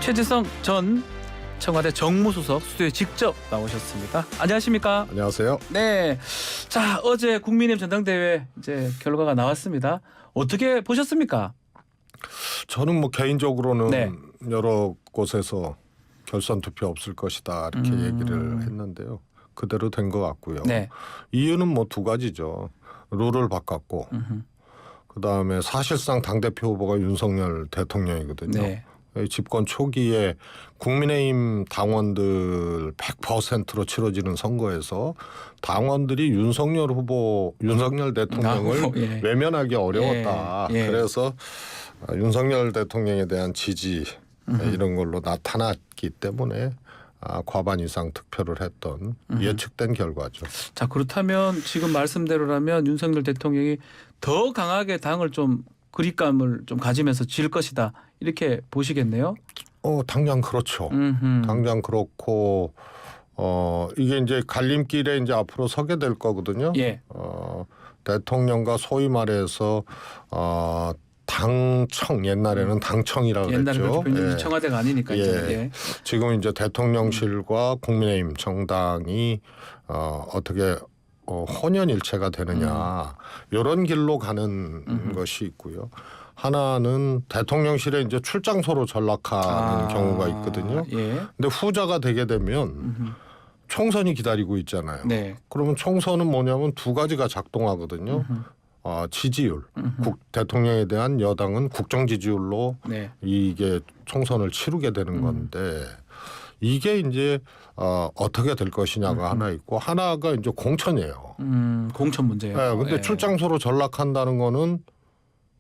최재성 전 청와대 정무수석 스튜디오에 직접 나오셨습니다. 안녕하십니까? 안녕하세요. 네. 자, 어제 국민의힘 전당대회 이제 결과가 나왔습니다. 어떻게 보셨습니까? 저는 뭐 개인적으로는 네. 여러 곳에서 결선 투표 없을 것이다 이렇게 얘기를 했는데요. 그대로 된 것 같고요. 네. 이유는 뭐 두 가지죠. 룰을 바꿨고 그다음에 사실상 당대표 후보가 윤석열 대통령이거든요. 네. 집권 초기에 국민의힘 당원들 100%로 치러지는 선거에서 당원들이 윤석열 대통령을 예. 외면하기 어려웠다. 예. 그래서 윤석열 대통령에 대한 지지 이런 걸로 나타났기 때문에 과반 이상 득표를 했던 예측된 결과죠. 자, 그렇다면 지금 말씀대로라면 윤석열 대통령이 더 강하게 당을 좀 그립감을 좀 가지면서 질 것이다. 이렇게 보시겠네요. 당장 그렇죠. 음흠. 당장 그렇고 이게 이제 갈림길에 이제 앞으로 서게 될 거거든요. 예. 대통령과 소위 말해서 당청 옛날에는 당청이라고 옛날에 그랬죠. 그렇게 변경이 청와대가 아니니까 예. 이제. 예. 지금 이제 대통령실과 국민의힘 정당이 어떻게 혼연일체가 되느냐 이런 길로 가는 것이 있고요. 하나는 대통령실에 이제 출장소로 전락하는 경우가 있거든요. 예. 근데 후자가 되게 되면 총선이 기다리고 있잖아요. 네. 그러면 총선은 뭐냐면 두 가지가 작동하거든요. 지지율, 대통령에 대한 여당은 국정 지지율로 네. 이게 총선을 치르게 되는 건데 이게 이제 어떻게 될 것이냐가 하나 있고 하나가 이제 공천이에요. 공천 문제예요. 네, 근데 예. 출장소로 전락한다는 거는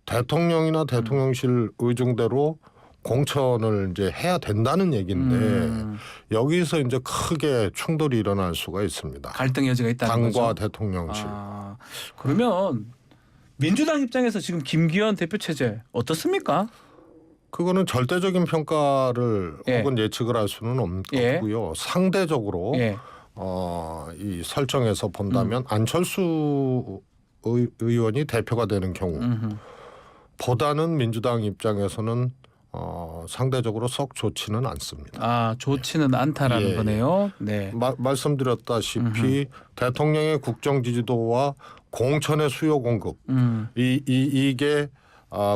대통령이나 대통령실 의중대로 공천을 이제 해야 된다는 얘기인데 여기서 이제 크게 충돌이 일어날 수가 있습니다. 갈등의 여지가 있다는 당과 거죠. 대통령실. 그러면 민주당 입장에서 지금 김기현 대표 체제 어떻습니까? 그거는 절대적인 평가를 예. 혹은 예측을 할 수는 없고요. 상대적으로 예. 이 설정에서 본다면 안철수 의원이 대표가 되는 경우 보다는 민주당 입장에서는 상대적으로 썩 좋지는 않습니다. 좋지는 않다라는 예, 거네요. 네. 말씀드렸다시피 대통령의 국정 지지도와 공천의 수요 공급 이게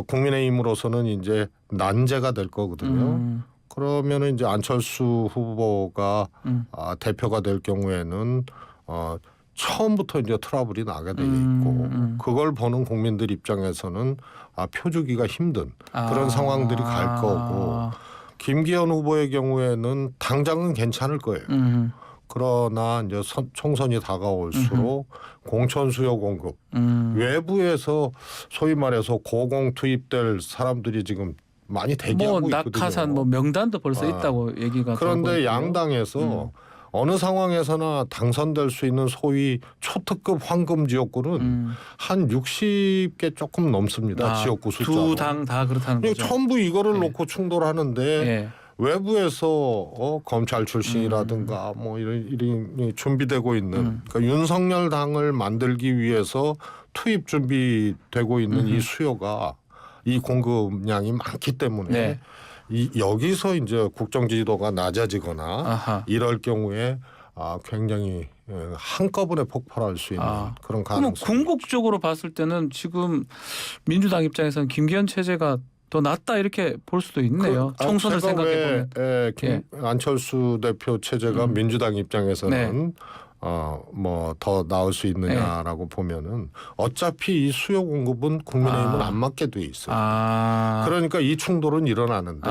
국민의힘으로서는 이제 난제가 될 거거든요. 그러면은 이제 안철수 후보가 대표가 될 경우에는 처음부터 이제 트러블이 나게 돼 있고 그걸 보는 국민들 입장에서는 표주기가 힘든 그런 상황들이 갈 거고 김기현 후보의 경우에는 당장은 괜찮을 거예요. 그러나 이제 총선이 다가올수록 공천 수요 공급 외부에서 소위 말해서 고공 투입될 사람들이 지금 많이 대기하고 있거든요. 낙하산 명단도 벌써 있다고 얘기가 그런데 양당에서 어느 상황에서나 당선될 수 있는 소위 초특급 황금 지역구는 한 60개 조금 넘습니다. 지역구 숫자로. 두 당 다 그렇다는 거죠. 전부 이거를 놓고 충돌하는데 예. 외부에서 검찰 출신이라든가 뭐 이런 준비되고 있는 그러니까 윤석열 당을 만들기 위해서 투입 준비되고 있는 이 수요가 이 공급량이 많기 때문에 네. 여기서 이제 국정 지지도가 낮아지거나 이럴 경우에 굉장히 한꺼번에 폭발할 수 있는 그런 가능성. 그럼 궁극적으로 봤을 때는 지금 민주당 입장에서는 김기현 체제가 더 낫다 이렇게 볼 수도 있네요. 총선을 생각해 보면. 안철수 대표 체제가 민주당 입장에서는 뭐 더 나올 수 있느냐라고 보면은 어차피 이 수요 공급은 국민의힘은 안 맞게 돼 있어요. 그러니까 이 충돌은 일어나는데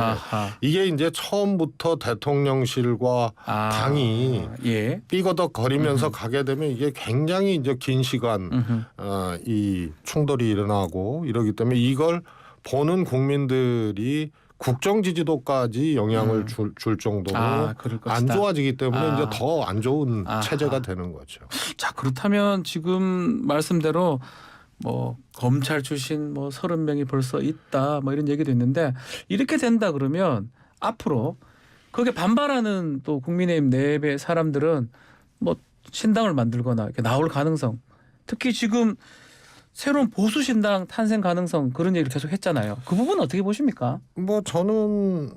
이게 이제 처음부터 대통령실과 당이 삐거덕거리면서 가게 되면 이게 굉장히 이제 긴 시간 이 충돌이 일어나고 이러기 때문에 이걸 보는 국민들이 국정 지지도까지 영향을 줄 정도로 안 좋아지기 때문에 이제 더 안 좋은 체제가 되는 거죠. 자, 그렇다면 지금 말씀대로 뭐 검찰 출신 30명이 벌써 있다 이런 얘기도 있는데 이렇게 된다 그러면 앞으로 거기에 반발하는 또 국민의힘 내부의 사람들은 뭐 신당을 만들거나 이렇게 나올 가능성, 특히 지금 새로운 보수 신당 탄생 가능성 그런 얘기를 계속 했잖아요. 그 부분 어떻게 보십니까? 뭐 저는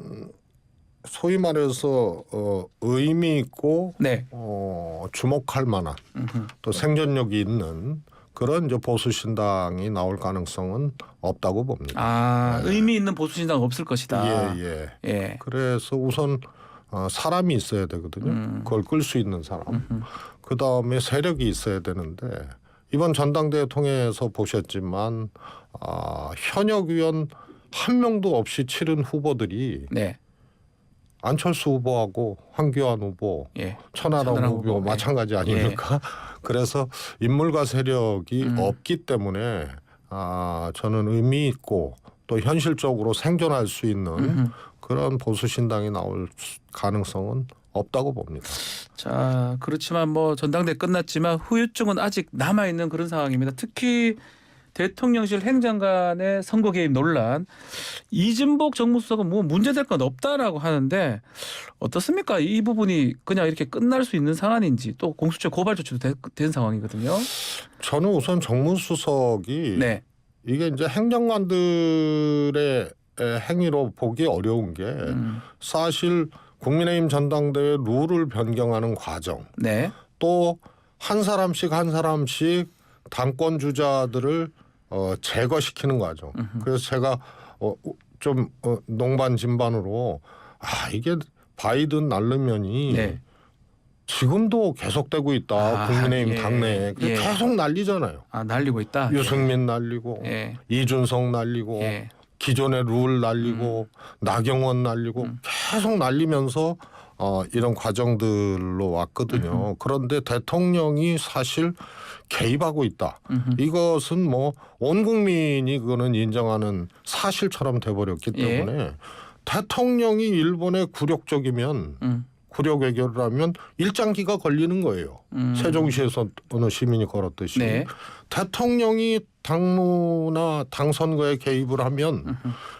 소위 말해서 의미 있고 네. 주목할 만한 또 생존력이 있는 그런 이제 보수 신당이 나올 가능성은 없다고 봅니다. 아, 네. 의미 있는 보수 신당 없을 것이다. 예. 예. 그래서 우선 사람이 있어야 되거든요. 그걸 끌 수 있는 사람. 그 다음에 세력이 있어야 되는데 이번 전당대회 통해서 보셨지만 현역 의원 한 명도 없이 치른 후보들이 네. 안철수 후보하고 황교안 후보, 예. 천하람 후보 마찬가지 아닙니까? 그래서 인물과 세력이 없기 때문에 저는 의미 있고 또 현실적으로 생존할 수 있는 그런 보수 신당이 나올 가능성은 없다고 봅니다. 자, 그렇지만 뭐 전당대회 끝났지만 후유증은 아직 남아 있는 그런 상황입니다. 특히 대통령실 행정관의 선거 개입 논란, 이진복 정무수석은 뭐 문제될 건 없다라고 하는데 어떻습니까? 이 부분이 그냥 이렇게 끝날 수 있는 상황인지 또 공수처 고발 조치도 된 상황이거든요. 저는 우선 정무수석이 네. 이게 이제 행정관들의 행위로 보기 어려운 게 사실 국민의힘 전당대회 룰을 변경하는 과정, 네. 또 한 사람씩 당권 주자들을 제거시키는 과정. 그래서 제가 좀 농반진반으로 이게 바이든 날르면이 네. 지금도 계속되고 있다. 국민의힘 당내에 계속 날리잖아요. 날리고 있다. 유승민 날리고 이준석 날리고 기존의 룰 날리고 나경원 날리고 계속 날리면서 이런 과정들로 왔거든요. 그런데 대통령이 사실 개입하고 있다. 이것은 뭐 온 국민이 그거는 인정하는 사실처럼 돼버렸기 때문에 대통령이 일본에 굴욕적이면 굴욕 외교를 하면 일장기가 걸리는 거예요. 세종시에서 어느 시민이 걸었듯이. 네. 대통령이 당무나 당 선거에 개입을 하면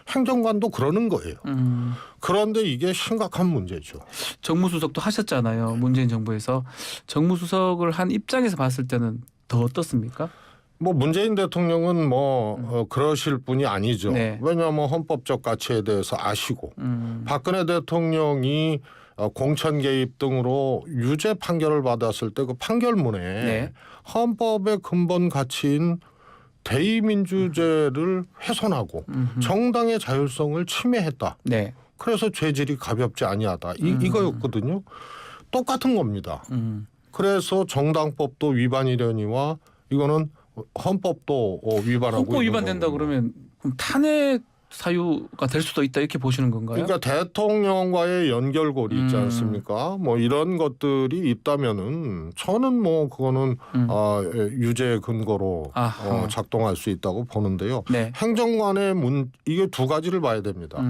행정관도 그러는 거예요. 그런데 이게 심각한 문제죠. 정무수석도 하셨잖아요. 문재인 정부에서. 정무수석을 한 입장에서 봤을 때는 더 어떻습니까? 뭐 문재인 대통령은 그러실 분이 아니죠. 네. 왜냐하면 헌법적 가치에 대해서 아시고 박근혜 대통령이 공천 개입 등으로 유죄 판결을 받았을 때 그 판결문에 헌법의 근본 가치인 대의민주제를 훼손하고 정당의 자율성을 침해했다. 네. 그래서 죄질이 가볍지 아니하다. 이거였거든요. 똑같은 겁니다. 그래서 정당법도 위반이려니와 이거는 헌법도 위반하고 헌법 위반된다 그러면 그럼 탄핵 사유가 될 수도 있다 이렇게 보시는 건가요? 그러니까 대통령과의 연결고리 있지 않습니까? 뭐 이런 것들이 있다면은 저는 뭐 그거는 유죄 근거로 작동할 수 있다고 보는데요. 네. 행정관의 이게 두 가지를 봐야 됩니다.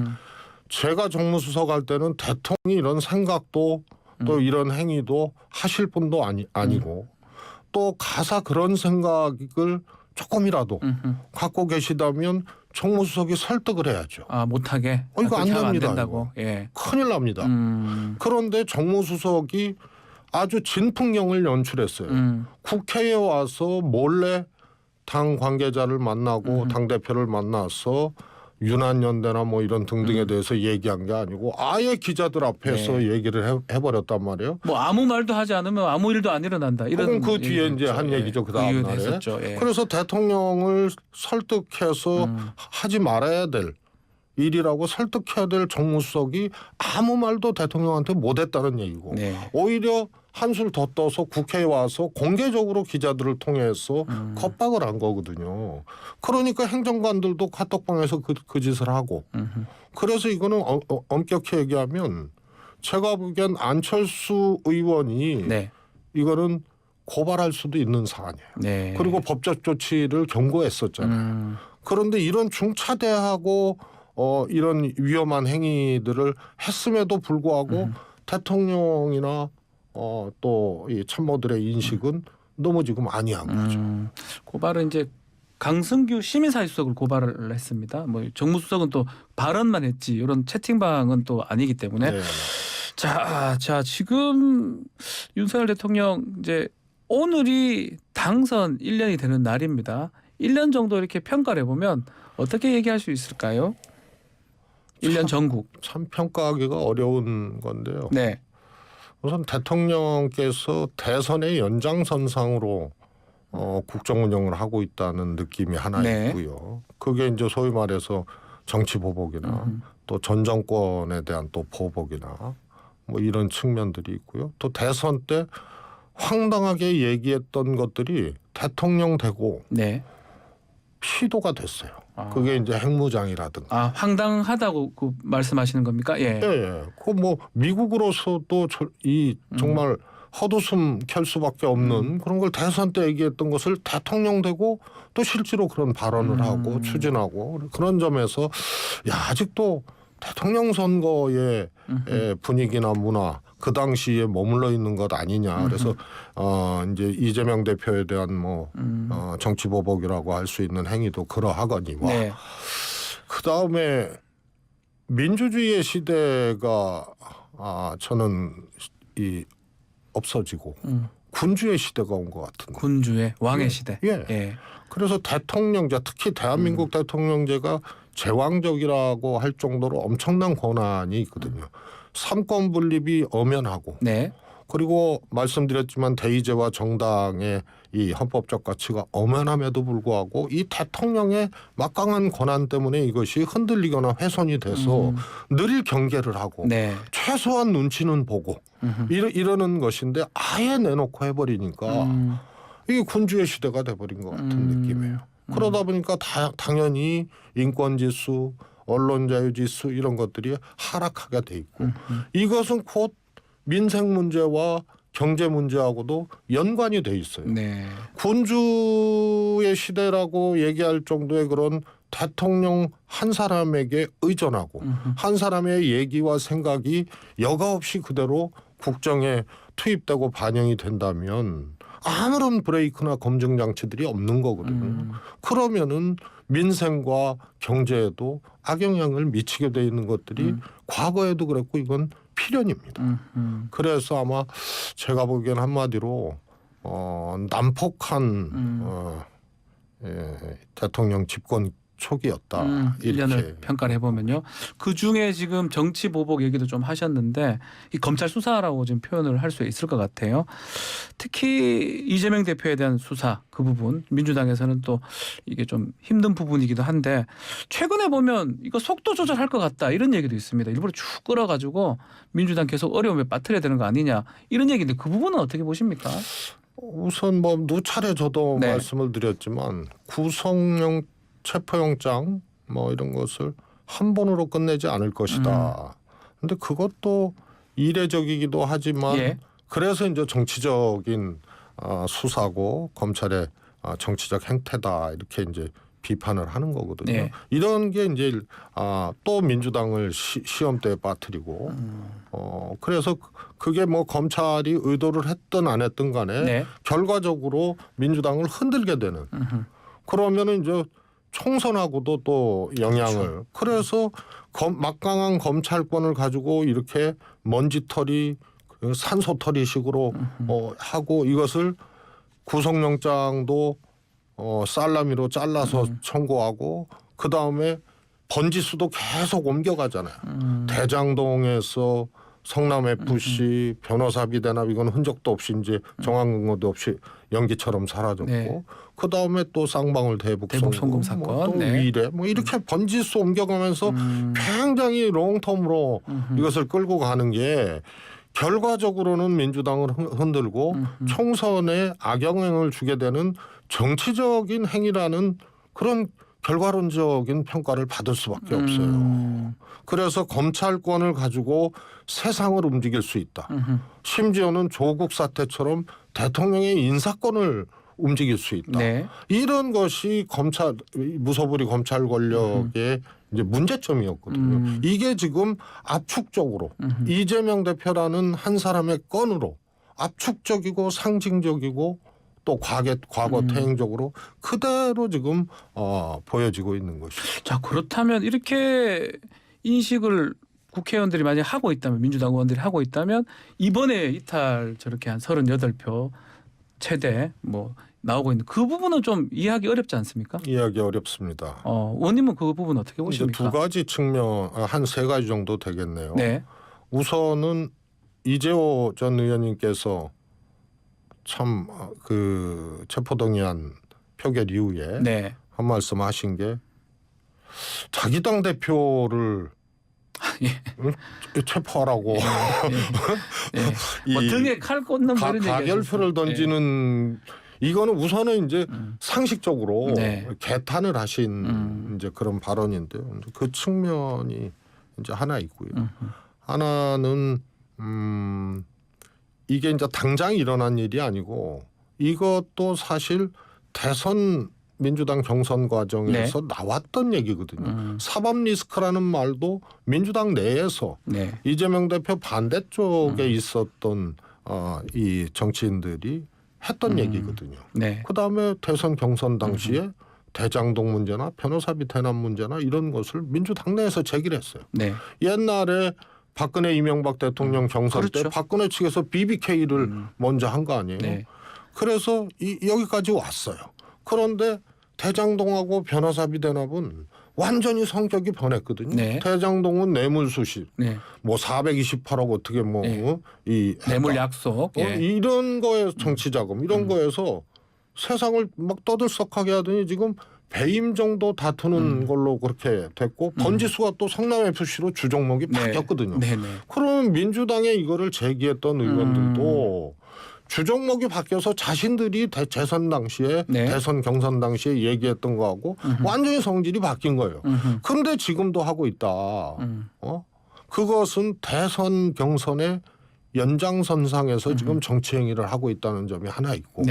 제가 정무수석 할 때는 대통령이 이런 생각도 또 이런 행위도 하실 분도 아니고 또 가사 그런 생각을 조금이라도 갖고 계시다면 정무수석이 설득을 해야죠. 못하게? 이거 안 됩니다. 안 된다고. 예. 큰일 납니다. 그런데 정무수석이 아주 진풍경을 연출했어요. 국회에 와서 몰래 당 관계자를 만나고 당대표를 만나서 유난연대나 뭐 이런 등등에 대해서 얘기한 게 아니고 아예 기자들 앞에서 얘기를 해버렸단 말이에요. 뭐 아무 말도 하지 않으면 아무 일도 안 일어난다. 이런 그 뒤에 이제 한 얘기죠. 그 다음 날에. 그래서 대통령을 설득해서 하지 말아야 될 일이라고 설득해야 될 정무수석이 아무 말도 대통령한테 못했다는 얘기고 오히려 한술 더 떠서 국회에 와서 공개적으로 기자들을 통해서 겁박을 한 거거든요. 그러니까 행정관들도 카톡방에서 그 짓을 하고 그래서 이거는 엄격히 얘기하면 제가 보기엔 안철수 의원이 이거는 고발할 수도 있는 사안이에요. 그리고 법적 조치를 경고했었잖아요. 그런데 이런 중차대하고 이런 위험한 행위들을 했음에도 불구하고 대통령이나 또 이 참모들의 인식은 너무 지금 아니한 거죠. 고발은 이제 강승규 시민사회수석을 고발을 했습니다. 뭐 정무수석은 또 발언만 했지 이런 채팅방은 또 아니기 때문에 자 지금 윤석열 대통령 이제 오늘이 당선 1년이 되는 날입니다. 1년 정도 이렇게 평가를 해보면 어떻게 얘기할 수 있을까요? 1년 전국. 참 평가하기가 어려운 건데요. 네. 우선 대통령께서 대선의 연장선상으로 국정 운영을 하고 있다는 느낌이 하나 네. 있고요. 그게 이제 소위 말해서 정치 보복이나 또 전 정권에 대한 또 보복이나 뭐 이런 측면들이 있고요. 또 대선 때 황당하게 얘기했던 것들이 대통령 되고 네. 시도가 됐어요. 아. 그게 이제 핵무장이라든가. 아, 황당하다고 그 말씀하시는 겁니까? 예. 예. 그 뭐 미국으로서도 이 정말 헛웃음 켤 수밖에 없는 그런 걸 대선 때 얘기했던 것을 대통령 되고 또 실제로 그런 발언을 하고 추진하고 그런 점에서 야, 아직도 대통령 선거의 분위기나 문화 그 당시에 머물러 있는 것 아니냐. 그래서 이제 이재명 대표에 대한 뭐 정치 보복이라고 할 수 있는 행위도 그러하거니와 네. 그 다음에 민주주의의 시대가 저는 없어지고 군주의 시대가 온 것 같은데. 군주의 왕의 시대. 예. 예. 그래서 대통령제 특히 대한민국 대통령제가 제왕적이라고 할 정도로 엄청난 권한이 있거든요. 삼권 분립이 엄연하고 네. 그리고 말씀드렸지만 대의제와 정당의 이 헌법적 가치가 엄연함에도 불구하고 이 대통령의 막강한 권한 때문에 이것이 흔들리거나 훼손이 돼서 늘 경계를 하고 네. 최소한 눈치는 보고 이러는 것인데 아예 내놓고 해버리니까 이게 군주의 시대가 돼버린 것 같은 느낌이에요. 그러다 보니까 당연히 인권지수, 언론자유지수 이런 것들이 하락하게 돼 있고 이것은 곧 민생 문제와 경제 문제하고도 연관이 돼 있어요. 네. 군주의 시대라고 얘기할 정도의 그런 대통령 한 사람에게 의존하고 한 사람의 얘기와 생각이 여과 없이 그대로 국정에 투입되고 반영이 된다면 아무런 브레이크나 검증 장치들이 없는 거거든요. 그러면은 민생과 경제에도 악영향을 미치게 돼 있는 것들이 과거에도 그랬고 이건 필연입니다. 그래서 아마 제가 보기엔 한마디로 난폭한 대통령 집권 초기였다. 1년을 평가를 해보면요. 그중에 지금 정치 보복 얘기도 좀 하셨는데 이 검찰 수사라고 지금 표현을 할 수 있을 것 같아요. 특히 이재명 대표에 대한 수사 그 부분 민주당에서는 또 이게 좀 힘든 부분이기도 한데 최근에 보면 이거 속도 조절할 것 같다 이런 얘기도 있습니다. 일부러 쭉 끌어가지고 민주당 계속 어려움에 빠뜨려야 되는 거 아니냐 이런 얘기인데 그 부분은 어떻게 보십니까? 우선 뭐 누차례 저도 네. 말씀을 드렸지만 구속영 체포영장 뭐 이런 것을 한 번으로 끝내지 않을 것이다. 근데 그것도 이례적이기도 하지만 예. 그래서 이제 정치적인 수사고 검찰의 정치적 행태다 이렇게 이제 비판을 하는 거거든요. 예. 이런 게 이제 또 민주당을 시험대에 빠뜨리고 그래서 그게 뭐 검찰이 의도를 했든 안 했든 간에 네. 결과적으로 민주당을 흔들게 되는 그러면은 이제 총선하고도 또 영향을 그래서 막강한 검찰권을 가지고 이렇게 먼지털이 산소털이식으로 하고 이것을 구속영장도 살라미로 잘라서 청구하고 그 다음에 번지수도 계속 옮겨가잖아요. 대장동에서 성남 FC 변호사비 대납 이건 흔적도 없이 이제 정황 근거도 없이 연기처럼 사라졌고 네. 그 다음에 또 쌍방울 대북 송금 사건, 뭐 또 네. 위례 뭐 이렇게 번지수 옮겨가면서 굉장히 롱텀으로 이것을 끌고 가는 게 결과적으로는 민주당을 흔들고 총선에 악영향을 주게 되는 정치적인 행위라는 그런 결과론적인 평가를 받을 수밖에 없어요. 그래서 검찰권을 가지고 세상을 움직일 수 있다. 심지어는 조국 사태처럼 대통령의 인사권을 움직일 수 있다. 네. 이런 것이 무소불위 검찰 권력의 이제 문제점이었거든요. 이게 지금 압축적으로 이재명 대표라는 한 사람의 건으로 압축적이고 상징적이고 또 과거 퇴행적으로 그대로 지금 보여지고 있는 것이죠. 자, 그렇다면 이렇게 인식을 국회의원들이 만약 하고 있다면 민주당 의원들이 하고 있다면 이번에 이탈 저렇게 한 38표 최대 뭐 나오고 있는 그 부분은 좀 이해하기 어렵지 않습니까? 이해하기 어렵습니다. 의원님은 그 부분 어떻게 보십니까? 두 가지 측면, 한 세 가지 정도 되겠네요. 네. 우선은 이재호 전 의원님께서 참 그 체포동의안 표결 이후에 네. 한 말씀 하신 게 자기 당 대표를 예. 체포하라고 예. 뭐 등에 칼 꽂는 뭐 이런 가결표를 던지는 이거는 우선은 이제 상식적으로 네. 개탄을 하신 이제 그런 발언인데요. 그 측면이 이제 하나 있고요. 하나는 이게 이제 당장 일어난 일이 아니고 이것도 사실 대선 민주당 경선 과정에서 나왔던 얘기거든요. 사법 리스크라는 말도 민주당 내에서 이재명 대표 반대쪽에 있었던 이 정치인들이 했던 얘기거든요. 그다음에 대선 경선 당시에 대장동 문제나 변호사비 대납 문제나 이런 것을 민주당 내에서 제기를 했어요. 옛날에 박근혜 이명박 대통령 경선 그렇죠. 때 박근혜 측에서 BBK를 먼저 한 거 아니에요. 그래서 여기까지 왔어요. 그런데 대장동하고 변호사비 대납은 완전히 성격이 변했거든요. 대장동은 뇌물수실, 뭐 428억 어떻게 이 뇌물 약속, 이런 거에 정치자금 이런 거에서 세상을 막 떠들썩하게 하더니 지금 배임 정도 다투는 걸로 그렇게 됐고 번지수가 또 성남 FC로 주종목이 바뀌었거든요. 그러면 민주당에 이거를 제기했던 의원들도 주종목이 바뀌어서 자신들이 재선 당시에 대선 경선 당시에 얘기했던 거하고 완전히 성질이 바뀐 거예요. 그런데 지금도 하고 있다. 그것은 대선 경선의 연장선상에서 지금 정치 행위를 하고 있다는 점이 하나 있고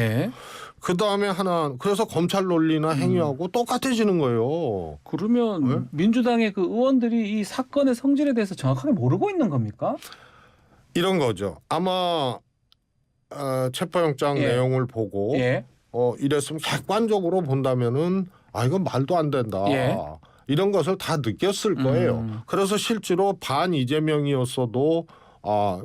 그다음에 하나 그래서 검찰 논리나 행위하고 똑같아지는 거예요. 그러면 민주당의 그 의원들이 이 사건의 성질에 대해서 정확하게 모르고 있는 겁니까? 이런 거죠. 아마 체포영장 내용을 보고 이랬으면 객관적으로 본다면은 이건 말도 안 된다. 이런 것을 다 느꼈을 거예요. 그래서 실제로 반 이재명이었어도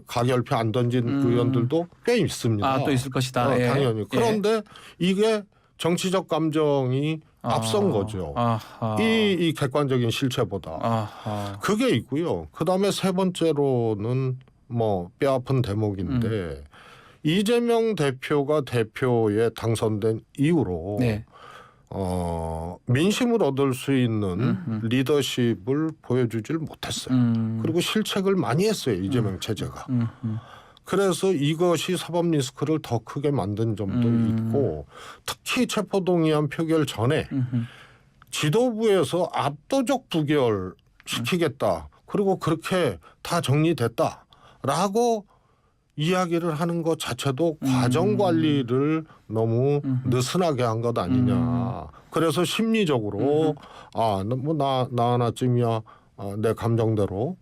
가결표 안 던진 의원들도 꽤 있습니다. 또 있을 것이다. 당연히. 그런데 이게 정치적 감정이 앞선 거죠. 이 객관적인 실체보다. 그게 있고요. 그다음에 세 번째로는 뭐 뼈아픈 대목인데 이재명 대표가 대표에 당선된 이후로 민심을 얻을 수 있는 리더십을 보여주질 못했어요. 그리고 실책을 많이 했어요. 이재명 체제가. 그래서 이것이 사법 리스크를 더 크게 만든 점도 있고 특히 체포동의안 표결 전에 지도부에서 압도적 부결 시키겠다. 그리고 그렇게 다 정리됐다라고 이야기를 하는 것 자체도 과정 관리를 너무 느슨하게 한 것 아니냐. 그래서 심리적으로 나 하나쯤이야 내 감정대로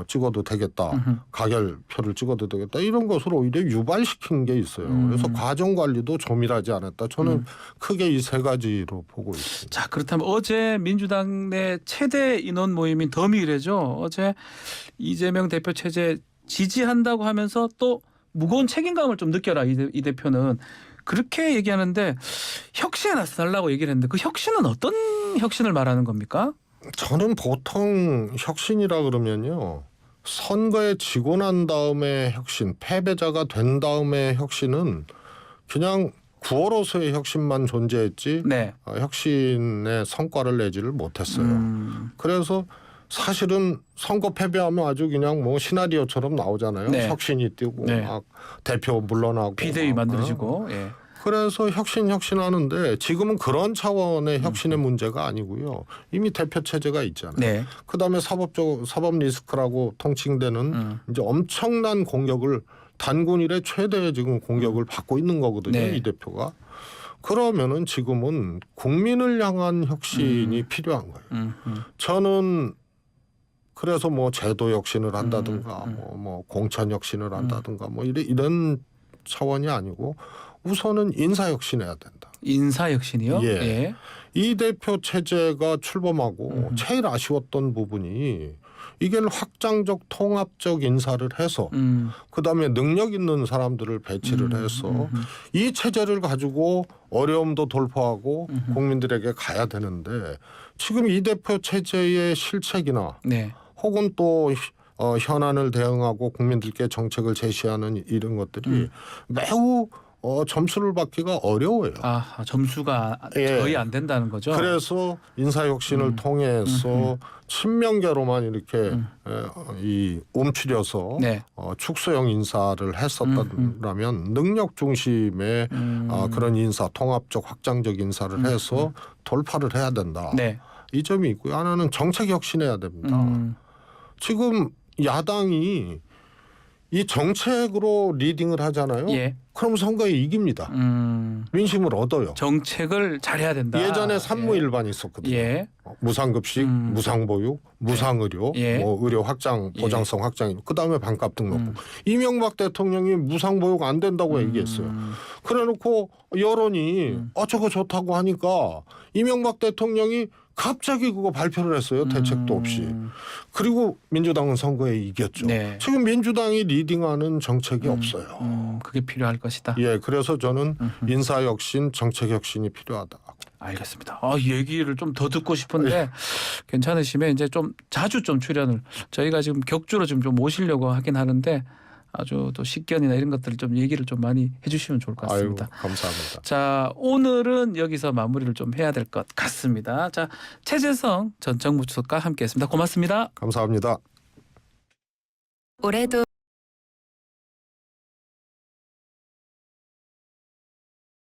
찍어도 되겠다. 가결표를 찍어도 되겠다. 이런 것을 오히려 유발시킨 게 있어요. 그래서 과정 관리도 조밀하지 않았다. 저는 크게 이 세 가지로 보고 있습니다. 자, 그렇다면 어제 민주당 내 최대 인원 모임인 더미래죠. 어제 이재명 대표 체제 지지한다고 하면서 또 무거운 책임감을 좀 느껴라 이 대표는 그렇게 얘기하는데 혁신에 나서달라고 얘기를 했는데 그 혁신은 어떤 혁신을 말하는 겁니까? 저는 보통 혁신이라 그러면요. 선거에 지고 난 다음에 혁신, 패배자가 된 다음에 혁신은 그냥 구호로서의 혁신만 존재했지 혁신의 성과를 내지를 못했어요. 그래서 사실은 선거 패배하면 아주 그냥 뭐 시나리오처럼 나오잖아요. 혁신이 뛰고 막 대표 물러나고 비대위 만들어지고. 그래서 혁신하는데 지금은 그런 차원의 혁신의 문제가 아니고요. 이미 대표 체제가 있잖아요. 그다음에 사법 리스크라고 통칭되는 이제 엄청난 공격을 단군 이래 최대의 지금 공격을 받고 있는 거거든요. 이 대표가. 그러면은 지금은 국민을 향한 혁신이 필요한 거예요. 저는 그래서 뭐 제도 혁신을 한다든가 뭐 공천 혁신을 한다든가 뭐 이런 차원이 아니고 우선은 인사 혁신해야 된다. 인사 혁신이요? 이 대표 체제가 출범하고 제일 아쉬웠던 부분이 이게 확장적 통합적 인사를 해서 그다음에 능력 있는 사람들을 배치를 해서 이 체제를 가지고 어려움도 돌파하고 국민들에게 가야 되는데 지금 이 대표 체제의 실책이나 네. 혹은 또 현안을 대응하고 국민들께 정책을 제시하는 이런 것들이 매우 점수를 받기가 어려워요. 아, 점수가 거의 안 된다는 거죠. 그래서 인사혁신을 통해서 친명계로만 이렇게 이 움츠려서 네. 축소형 인사를 했었다면 능력 중심의 그런 인사, 통합적 확장적 인사를 해서 돌파를 해야 된다. 네. 이 점이 있고요. 하나는 정책 혁신해야 됩니다. 지금 야당이 이 정책으로 리딩을 하잖아요. 예. 그럼 선거에 이깁니다. 민심을 얻어요. 정책을 잘해야 된다. 예전에 산무일반이 있었거든요. 예. 무상급식, 무상보육, 무상의료, 예. 뭐 의료 확장, 보장성 확장, 그다음에 반값 등록금. 이명박 대통령이 무상보육 안 된다고 얘기했어요. 그래놓고 여론이 저거 좋다고 하니까 이명박 대통령이 갑자기 그거 발표를 했어요. 대책도 없이. 그리고 민주당은 선거에 이겼죠. 네. 지금 민주당이 리딩하는 정책이 없어요. 그게 필요할 것이다. 예, 그래서 저는 인사혁신, 정책혁신이 필요하다. 알겠습니다. 얘기를 좀 더 듣고 싶은데 괜찮으시면 이제 좀 자주 좀 출연을 저희가 지금 격주로 좀 모시려고 하긴 하는데 아주 또 식견이나 이런 것들을 좀 얘기를 좀 많이 해주시면 좋을 것 같습니다. 아유, 감사합니다. 자, 오늘은 여기서 마무리를 좀 해야 될 것 같습니다. 자, 최재성 전 정무수석과 함께했습니다. 고맙습니다. 감사합니다. 올해도